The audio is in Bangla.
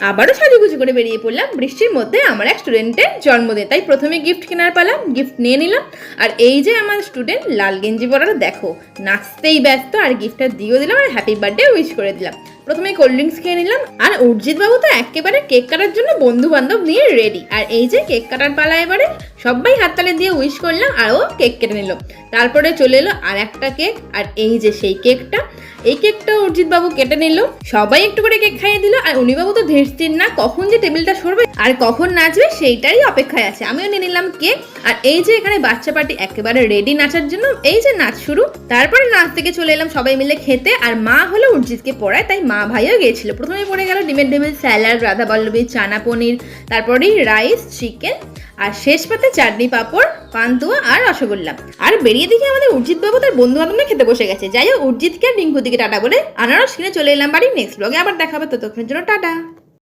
আবারও সাজুগুজু করে বেরিয়ে পড়লাম বৃষ্টির মধ্যে আমার এক স্টুডেন্টের জন্মদিন, তাই প্রথমে গিফট কেনার পালা, গিফট নিয়ে নিলাম। আর এই যে আমার স্টুডেন্ট লাল গেঞ্জি পরাটা দেখো, নাচতেই ব্যস্ত, আর গিফটটা দিয়েও দিলাম আর হ্যাপি বার্থডে উইশ করে দিলাম। প্রথমে কোল্ড ড্রিঙ্কস খেয়ে নিলাম, আর অর্জিৎ বাবু তো একেবারে কেক কাটার জন্য বন্ধু বান্ধব নিয়ে রেডি। আর এই যে কেক কাটার পালা, এবারে সবাই হাততালি দিয়ে উইশ করলাম আর ও কেক কেটে নিল। তারপরে চলে এলো আর একটা কেক, আর এই যে সেই কেকটা, এই কেকটা অর্জিৎ বাবু কেটে নিল, সবাই একটু করে কেক খাইয়ে দিল। আর উনি বাবু তো ধীরস্থির না, কখন যে টেবিলটা সরবে আর কখন নাচবে সেইটারই অপেক্ষায় আছে। আমিও নিয়ে নিলাম কেক। আর এই যে এখানে বাচ্চা পার্টি একেবারে রেডি নাচার জন্য, এই যে নাচ শুরু। তারপরে নাচ থেকে চলে এলাম সবাই মিলে খেতে, আর মা হলো অর্জিৎকে পড়ায়, তাই মা ভাইও গিয়েছিল। প্রথমে পড়ে গেল ডিমের টেবিল স্যালাড, রাধা বল্লভী চানা পনির, তারপরেই রাইস চিকেন, আর শেষ পাতে চাটনি পাঁপড়, পান্তুয়া আর রসগোল্লা। আর বেরিয়ে দেখি আমাদের অর্জিৎ বাবু তার বন্ধু বান্ধবরা খেতে বসে গেছে। যাই হোক, অর্জিৎকে আর রিঙ্কুদিকে টাটা বলে আনারস কিনে চলে এলাম বাড়ি। নেক্সট ব্লগে আবার দেখা হবে, ততক্ষণের জন্য টাটা।